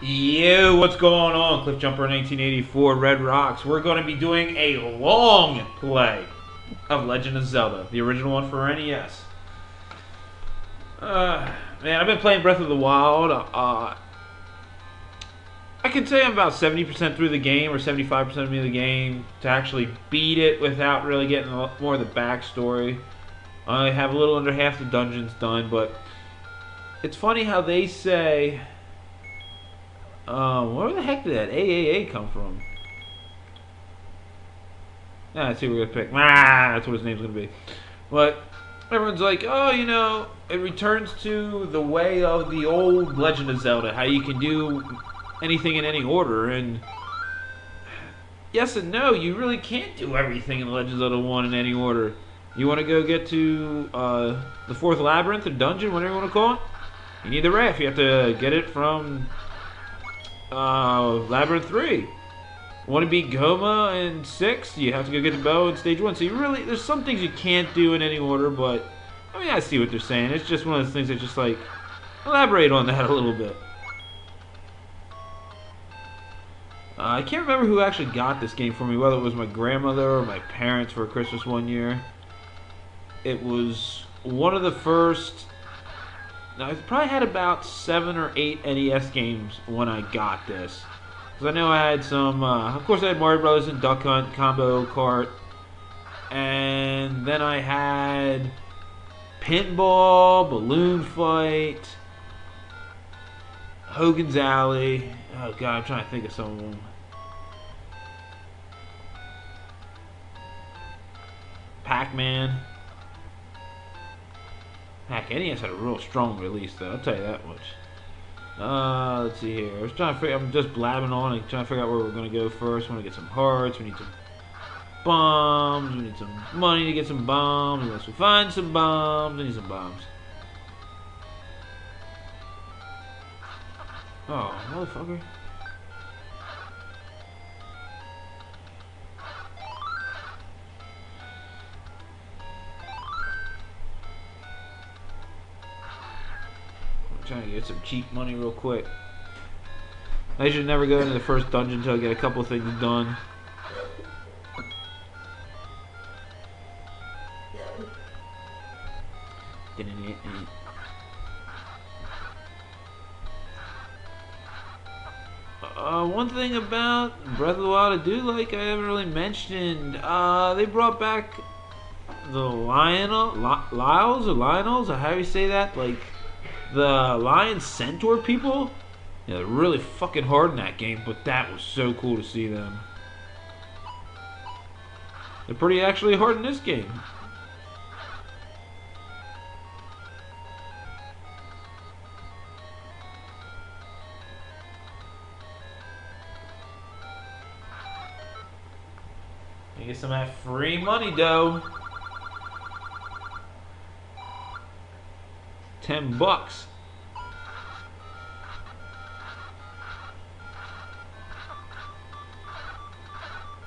Yo, what's going on? Cliff Jumper 1984 Red Rocks. We're going to be doing a long play of Legend of Zelda, the original one for NES. Man, I've been playing Breath of the Wild. I can say I'm about 70% through the game, or 75% of the game, to actually beat it without really getting a lot more of the backstory. I have a little under half the dungeons done, but it's funny how they say... where the heck did that AAA come from? Yeah, let's see what we're gonna pick. That's what his name's gonna be. But everyone's like, oh, you know, it returns to the way of the old Legend of Zelda, how you can do anything in any order. And yes and no, you really can't do everything in Legend of Zelda 1 in any order. You want to go get to the fourth labyrinth or dungeon, whatever you want to call it. You need the raft. You have to get it from Labyrinth 3. Want to beat Goma in 6? You have to go get the bow in stage 1. So you really, there's some things you can't do in any order, but I mean, I see what they're saying. It's just one of those things that just like, elaborate on that a little bit. I can't remember who actually got this game for me, whether it was my grandmother or my parents for Christmas one year. It was one of the first... Now, I probably had about 7 or 8 NES games when I got this. Because I know I had some, of course I had Mario Brothers and Duck Hunt, Combo Kart. And then I had Pinball, Balloon Fight, Hogan's Alley. Oh god, I'm trying to think of some of them. Pac-Man. Heck, NES had a real strong release, though. I'll tell you that much. Let's see here. I was trying to figure. I'm just blabbing on and trying to figure out where we're gonna go first. We want to get some hearts. We need some bombs. We need some money to get some bombs. Unless we find some bombs, we need some bombs. Oh, motherfucker! Trying to get some cheap money real quick. I should never go into the first dungeon until I get a couple things done. One thing about Breath of the Wild I do like, I haven't really mentioned, they brought back the Lyles or Lionels, or how do you say that? Like, the Lion Centaur people, yeah, they're really fucking hard in that game, but that was so cool to see them. They're pretty actually hard in this game. You get some of that free money, though. $10.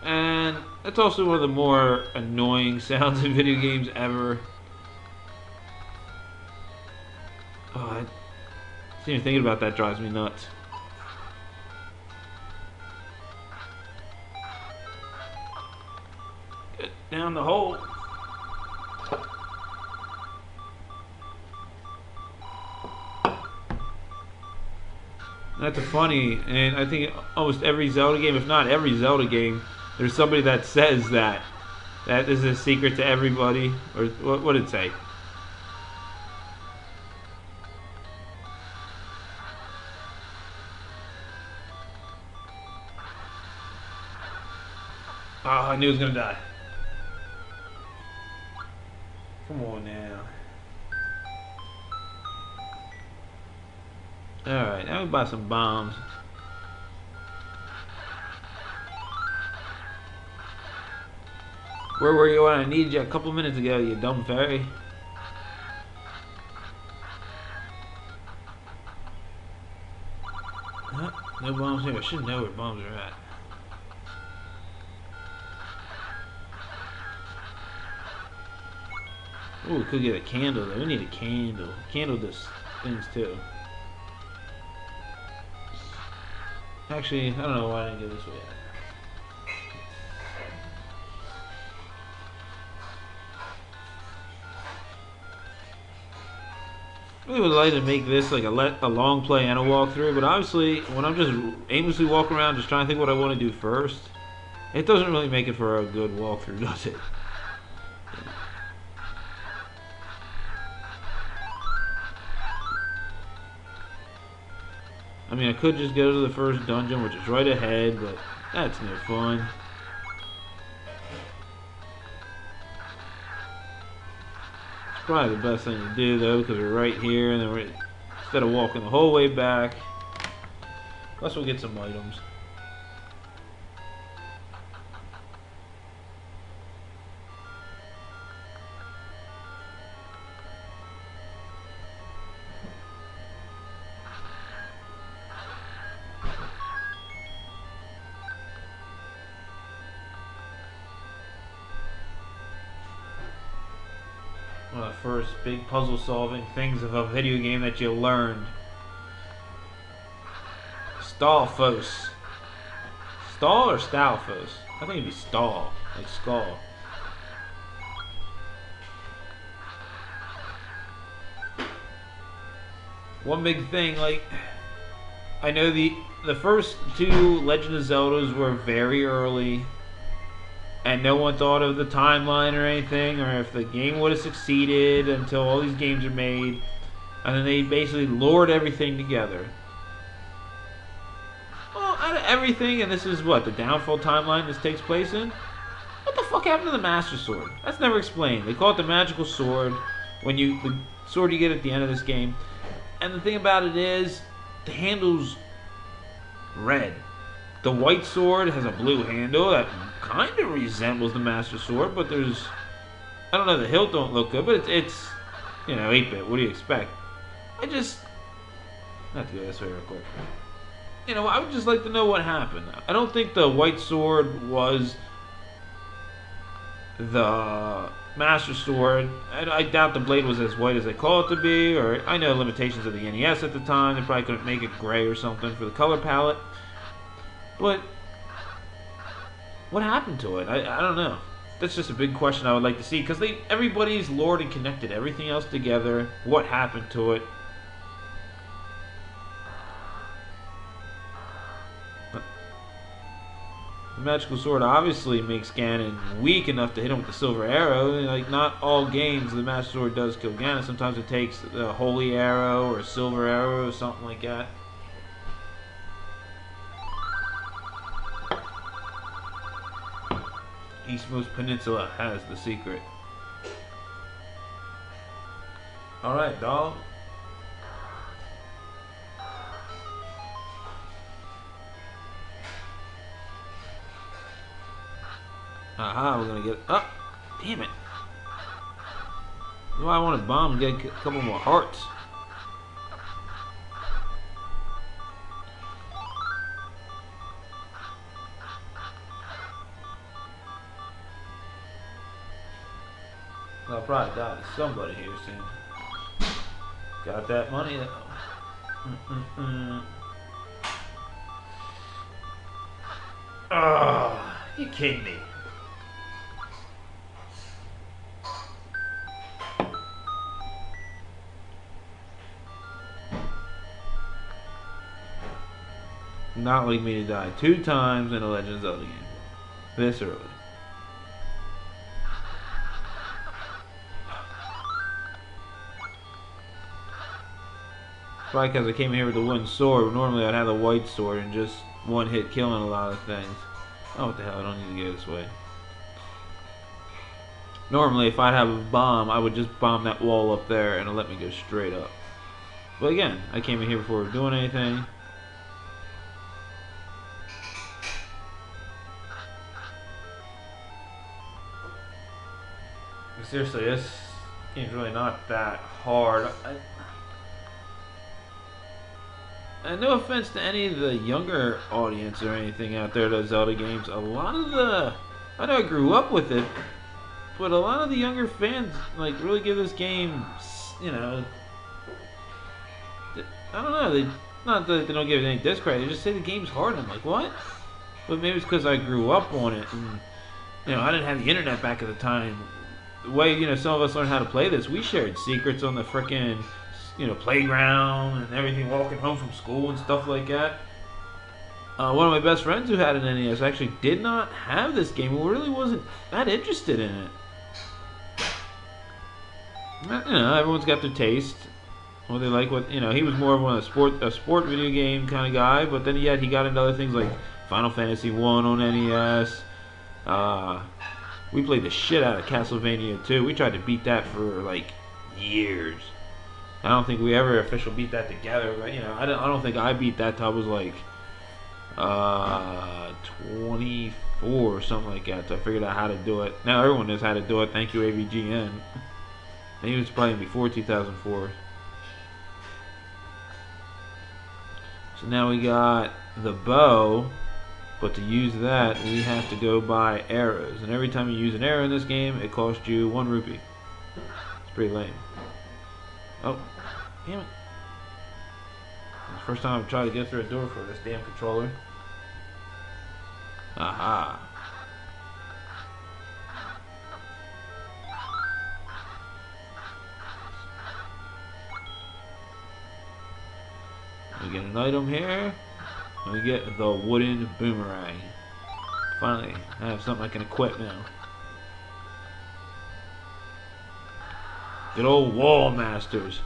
And that's also one of the more annoying sounds in video games ever. Oh, even thinking about that drives me nuts. Get down the hole. That's funny, and I think almost every Zelda game, if not every Zelda game, there's somebody that says that is a secret to everybody, or what did it say? Oh, I knew it was gonna die. Come on now. Alright, now we buy some bombs. Where were you when I needed you a couple minutes ago, you dumb fairy? Huh? No bombs here. I should know where bombs are at. Ooh, we could get a candle though. We need a candle. Candle does things too. Actually, I don't know why I didn't go this way yet. I really would like to make this like a long play and a walkthrough, but obviously when I'm just aimlessly walking around just trying to think what I want to do first, it doesn't really make it for a good walkthrough, does it? I mean, I could just go to the first dungeon, which is right ahead, but that's no fun. It's probably the best thing to do, though, because we're right here, and then instead of walking the whole way back, plus we'll get some items. One of the first big puzzle solving things of a video game that you learned. Stalfos. Stall or Stalfos? I think it'd be stall, like skull. One big thing, like, I know the first two Legend of Zeldas were very early, and no one thought of the timeline or anything, or if the game would have succeeded until all these games are made, and then they basically lured everything together. Well, out of everything, and this is what, the downfall timeline this takes place in? What the fuck happened to the Master Sword? That's never explained. They call it the magical sword, the sword you get at the end of this game. And the thing about it is, the handle's red. The white sword has a blue handle that kind of resembles the Master Sword, but there's, I don't know, the hilt don't look good, but it's you know, 8-bit. What do you expect? I have to go this way real quick. You know, I would just like to know what happened. I don't think the white sword was the Master Sword. I doubt the blade was as white as they call it to be, or I know limitations of the NES at the time. They probably couldn't make it gray or something for the color palette. But what happened to it? I don't know. That's just a big question I would like to see, because everybody's lured and connected everything else together. What happened to it? The magical sword obviously makes Ganon weak enough to hit him with the silver arrow. Like, not all games the Master Sword does kill Ganon. Sometimes it takes the holy arrow or a silver arrow or something like that. Eastmost Peninsula has the secret. Alright, dog. Aha, we're gonna get up. Oh, damn it. That's why I want to bomb and get a couple more hearts. I'll probably die to somebody here soon. Got that money though. Oh, you kidding me? Not like me to die 2 times in a Legend of Zelda game. This early. Probably because I came here with the wooden sword. Normally I'd have the white sword and just one hit killing a lot of things. Oh, what the hell, I don't need to go this way. Normally if I'd have a bomb, I would just bomb that wall up there and it'll let me go straight up. But again, I came in here before doing anything. Seriously, this game's really not that hard. And no offense to any of the younger audience or anything out there that Zelda games, a lot of I know I grew up with it, but a lot of the younger fans like really give this game, you know, I don't know, Not that they don't give it any discredit. They just say the game's hard. I'm like, what? But maybe it's because I grew up on it, and I didn't have the internet back at the time. The way some of us learned how to play this, we shared secrets on the frickin' playground and everything, walking home from school and stuff like that. One of my best friends who had an NES actually did not have this game and really wasn't that interested in it. Everyone's got their taste. What they like, he was more of a sport video game kind of guy, but then he got into other things like Final Fantasy 1 on NES. We played the shit out of Castlevania 2. We tried to beat that for like years. I don't think we ever officially beat that together, but I don't think I beat that till I was like 24 or something like that. So I figured out how to do it. Now everyone knows how to do it. Thank you, AVGN. And he was playing before 2004. So now we got the bow, but to use that we have to go buy arrows, and every time you use an arrow in this game it costs you 1 rupee. It's pretty lame. Oh, damn it. It's the first time I've tried to get through a door for this damn controller. Aha. We get an item here, and we get the wooden boomerang. Finally, I have something I can equip now. Good old wall masters.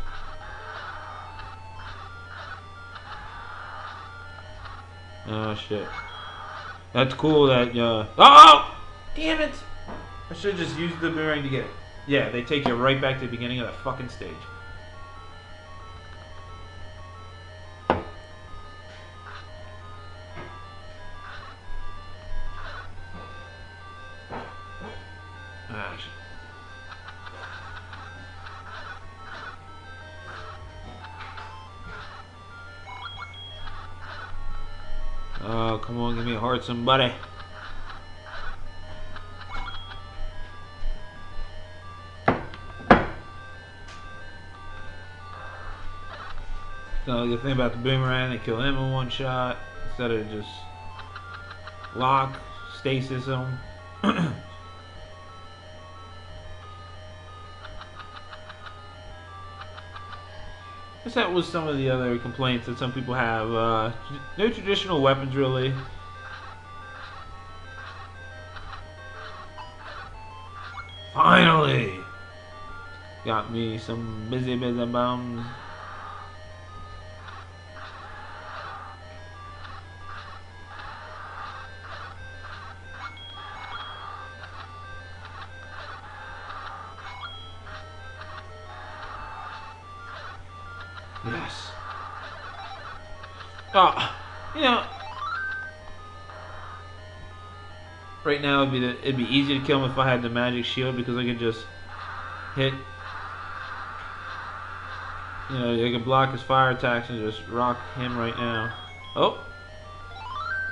Oh shit. That's cool that oh! Damn it! I should have just used the boomerang to get it. Yeah, they take you right back to the beginning of the fucking stage. Oh, come on, give me a heart, somebody. So the thing about the boomerang, they kill him in one shot instead of just lock, stasis him. I guess that was some of the other complaints that some people have. No traditional weapons, really. Finally! Got me some busy bombs. Yes. Right now it'd be easy to kill him if I had the magic shield, because I could just hit. I could block his fire attacks and just rock him right now. Oh,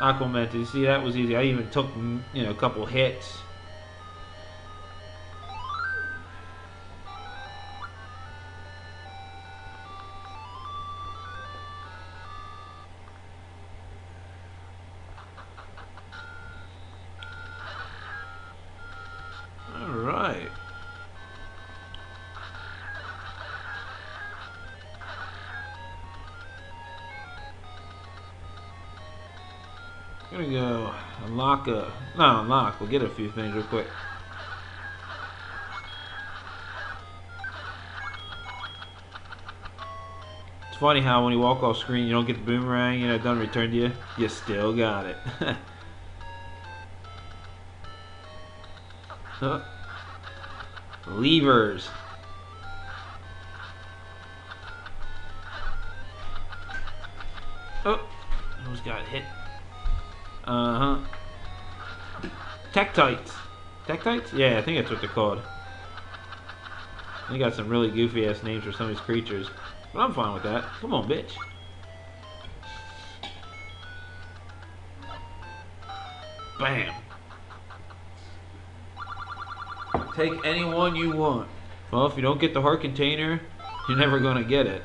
Aquaman! You see, that was easy. I even took a couple hits. Alright. I'm gonna go unlock. We'll get a few things real quick. It's funny how when you walk off screen you don't get the boomerang, it doesn't return to you. You still got it. Levers. Oh, almost got hit. Tektites. Tektites? Yeah, I think that's what they're called. They got some really goofy ass names for some of these creatures, but I'm fine with that. Come on, bitch. Bam. Take any one you want. Well, if you don't get the heart container, you're never gonna get it.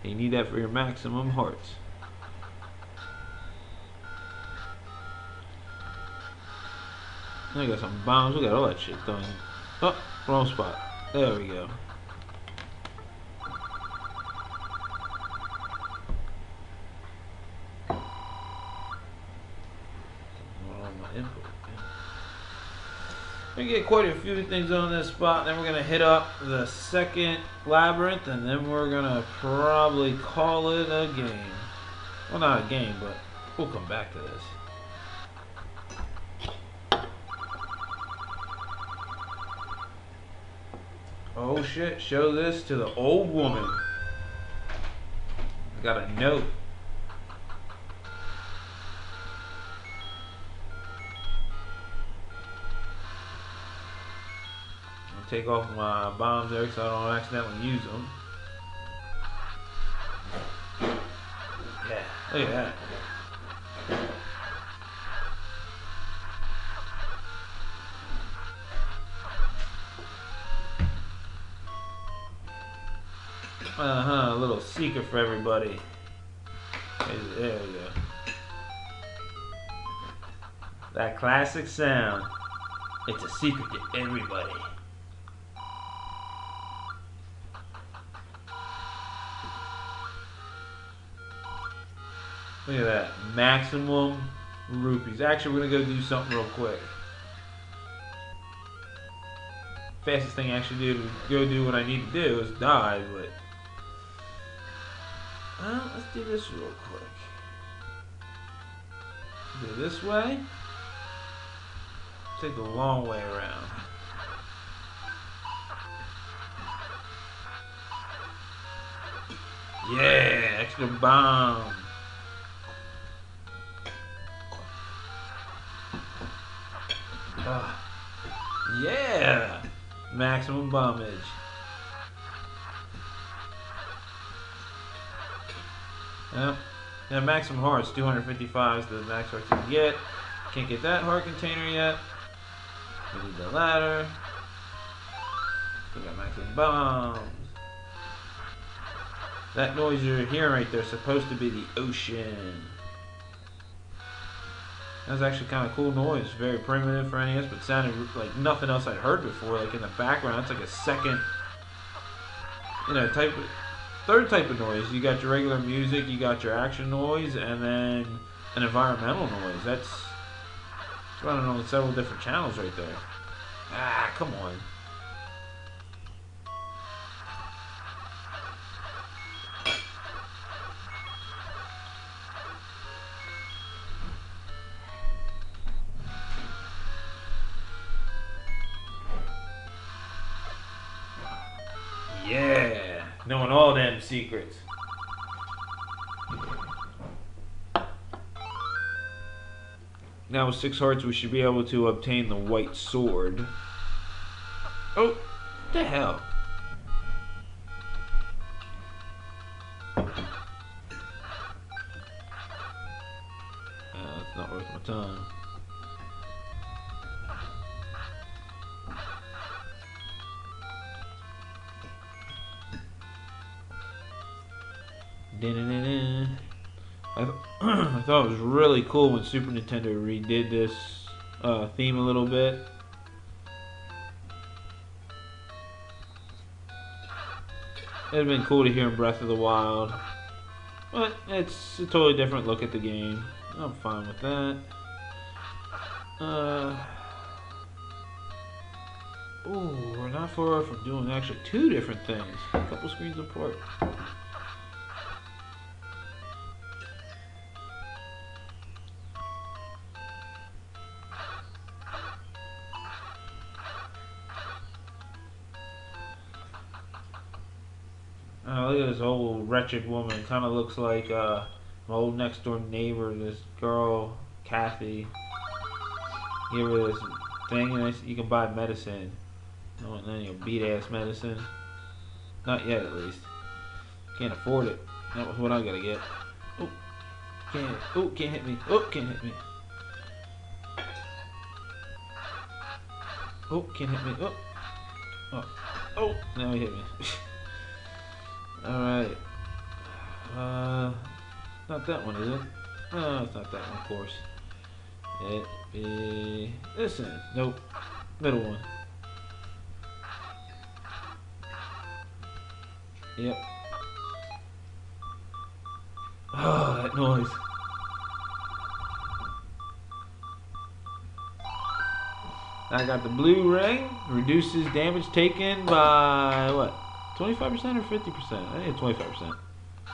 You need that for your maximum hearts. I got some bombs. We got all that shit done. Oh, wrong spot. There we go. We get quite a few things on this spot. Then we're gonna hit up the second labyrinth, and then we're gonna probably call it a game. Well, not a game, but we'll come back to this. Oh shit, show this to the old woman. I got a note. I'll take off my bombs there so I don't accidentally use them. Yeah, look at that. A little secret for everybody. There we go. That classic sound. It's a secret to everybody. Look at that. Maximum rupees. Actually, we're going to go do something real quick. Fastest thing I actually do to go do what I need to do is die, but let's do this real quick. Do it this way. Take the long way around. Yeah, extra bomb. Yeah, maximum bombage. Yep. Yeah, maximum hearts, 255 is the max hearts you can get. Can't get that heart container yet. We need the ladder. We got maximum bombs. That noise you're hearing right there is supposed to be the ocean. That was actually kind of cool noise. Very primitive for NES, but sounded like nothing else I'd heard before. Like in the background, it's like a second, third type of noise. You got your regular music, you got your action noise, and then an environmental noise. That's running on several different channels right there. Ah, come on. Yeah, knowing all them secrets. Now with 6 hearts, we should be able to obtain the white sword. Oh, what the hell? It's not worth my time. I thought it was really cool when Super Nintendo redid this theme a little bit. It'd have been cool to hear in Breath of the Wild, but it's a totally different look at the game. I'm fine with that. Ooh, we're not far from doing actually 2 different things, a couple screens apart. Look at this old wretched woman. Kind of looks like my old next door neighbor. This girl, Kathy. Give her this thing, and you can buy medicine. I don't want any beat ass medicine. Not yet, at least. Can't afford it. That was what I gotta get. Oh, can't hit me. Oh, can't hit me. Oh, can't hit me. Oh, now he hit me. Alright. Not that one, is it? No, it's not that one, of course. It be this one. Nope. Middle one. Yep. Oh, that noise. I got the blue ring. Reduces damage taken by what? 25% or 50%? I think it's 25%.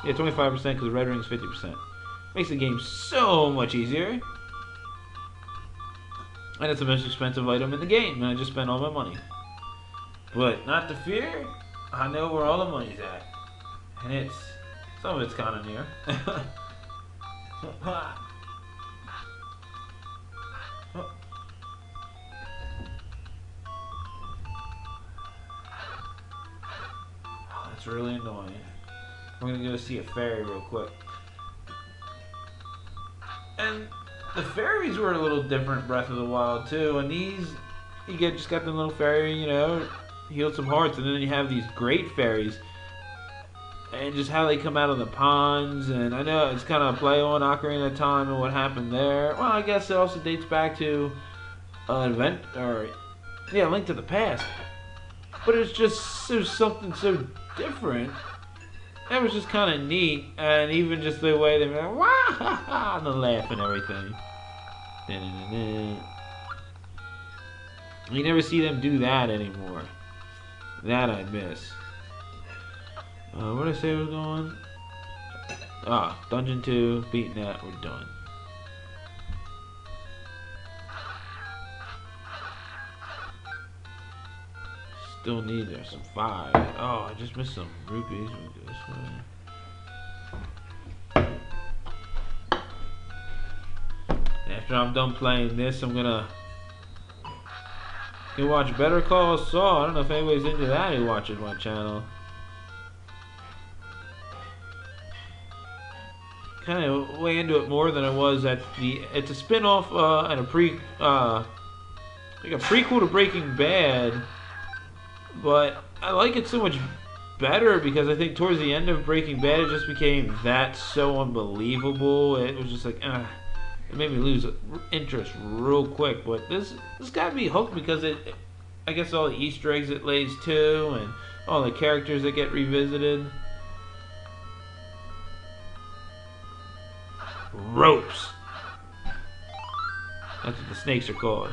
Yeah, 25% because the red ring's 50%. Makes the game so much easier. And it's the most expensive item in the game, and I just spent all my money. But not to fear, I know where all the money's at. And some of it's kind of near. That's really annoying. We're gonna go see a fairy real quick. And the fairies were a little different Breath of the Wild too. And these, just got the little fairy, healed some hearts, and then you have these great fairies, and just how they come out of the ponds. And I know it's kind of a play on Ocarina of Time and what happened there. Well, I guess it also dates back to an event, Link to the Past. But it's just something so different. That was just kind of neat, and even just the way they were like, wah ha ha, and the laugh and everything. You never see them do that anymore. That I miss. Where did I say I was going? Dungeon 2, beating that, we're done. Still need some 5. Oh, I just missed some rupees. We'll go this way. After I'm done playing this, I'm gonna watch Better Call Saul. I don't know if anybody's into that who watches my channel. Kind of way into it more than I was at it's a spin-off and a like a prequel to Breaking Bad. But I like it so much better because I think towards the end of Breaking Bad, it just became so unbelievable. It was just like, it made me lose interest real quick. But this got me hooked because I guess all the Easter eggs it lays too, and all the characters that get revisited. Ropes. That's what the snakes are called.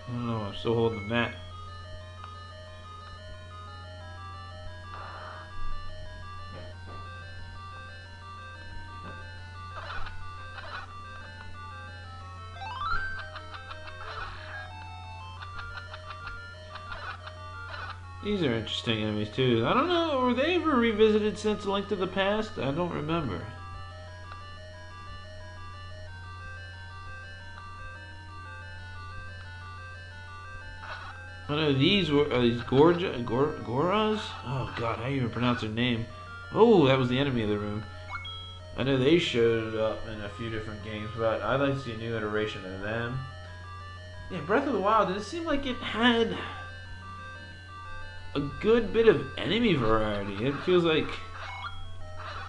I don't know, I'm still holding the mat. These are interesting enemies too. I don't know, were they ever revisited since Link to the Past? I don't remember. I know these are these Goras? Oh god, how do you even pronounce their name? Oh, that was the enemy of the room. I know they showed up in a few different games, but I'd like to see a new iteration of them. Yeah, Breath of the Wild, did it seem like it had a good bit of enemy variety? It feels like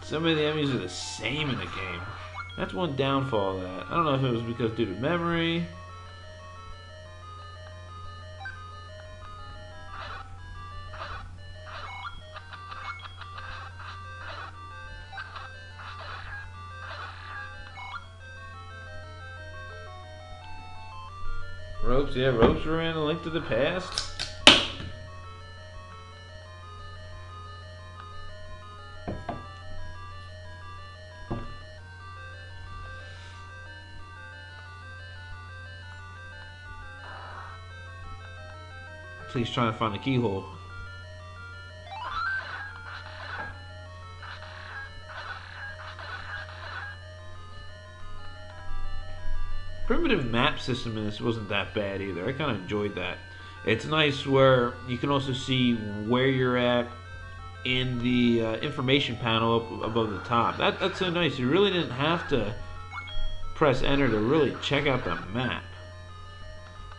some of the enemies are the same in the game. That's one downfall of that. I don't know if it was because due to memory. Ropes, yeah, ropes were in A Link to the Past. He's trying to find the keyhole. Primitive map system in this wasn't that bad either. I kind of enjoyed that. It's nice where you can also see where you're at in the information panel up above the top. That's so nice. You really didn't have to press enter to really check out the map.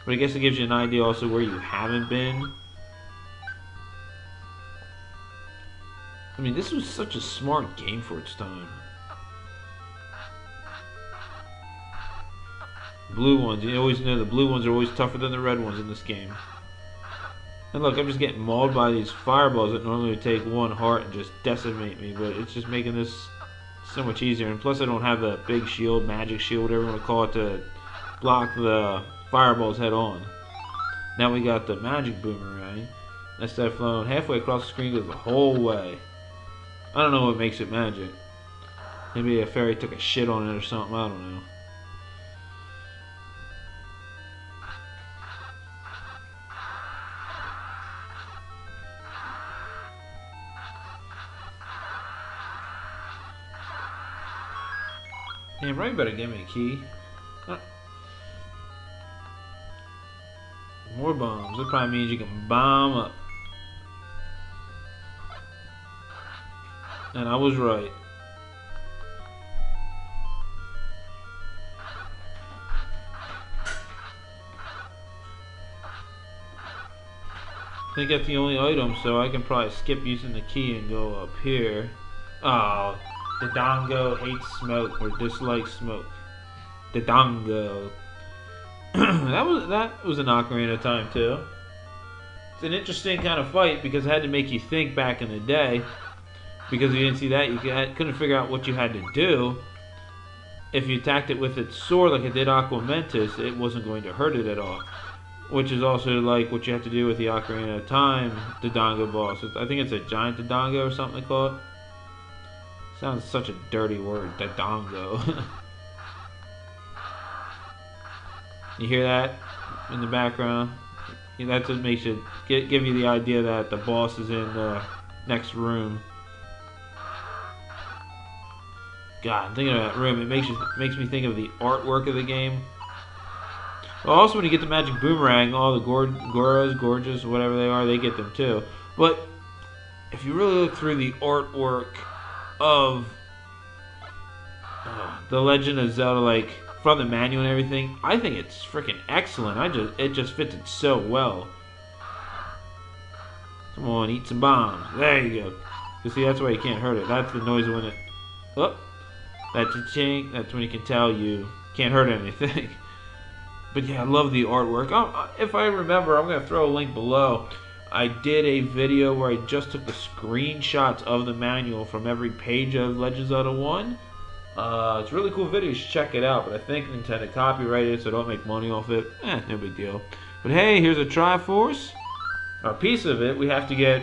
But I guess it gives you an idea also where you haven't been. I mean, this was such a smart game for its time. Blue ones, you always know the blue ones are always tougher than the red ones in this game. And look, I'm just getting mauled by these fireballs that normally would take one heart and just decimate me, but it's just making this so much easier. And plus I don't have the big shield, magic shield, whatever you want to call it, to block the fireballs head on. Now we got the magic boomerang. Instead of flowing halfway across the screen, goes the whole way. I don't know what makes it magic. Maybe a fairy took a shit on it or something, I don't know. Damn right, better give me a key. More bombs. That probably means you can bomb up. And I was right. I think that's the only item, so I can probably skip using the key and go up here. Oh, the Dongo hates smoke or dislikes smoke. The Dongo. that was an Ocarina of Time too. It's an interesting kind of fight because it had to make you think back in the day. Because you didn't see that, you couldn't figure out what you had to do. If you attacked it with its sword like it did Aqua Mentis, it wasn't going to hurt it at all. Which is also like what you have to do with the Ocarina of Time Dodongo boss. I think it's a giant Dodongo or something they call it. Sounds such a dirty word, Dodongo. You hear that in the background? That's what makes you give you the idea that the boss is in the next room. God, I'm thinking of that room. It makes me think of the artwork of the game. Well, also, when you get the magic boomerang, all the Goros, Gorges, whatever they are, they get them too. But if you really look through the artwork of The Legend of Zelda, like from the manual and everything, I think it's freaking excellent. It just fits it so well. Come on, eat some bombs. There you go. You see, that's why you can't hurt it. That's the noise when it. Oh, that's a chink. That's when you can tell you can't hurt anything. But yeah, I love the artwork. If I remember, I'm going to throw a link below. I did a video where I just took the screenshots of the manual from every page of Legend of Zelda 1. It's a really cool video. You should check it out. But I think Nintendo copyrighted it, so don't make money off it. No big deal. But hey, here's a Triforce. Our piece of it, we have to get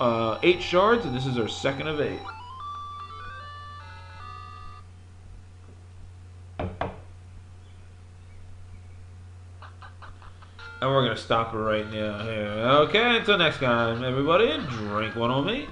8 shards, and this is our second of 8. And we're going to stop it right now here. Okay, until next time, everybody, drink one on me.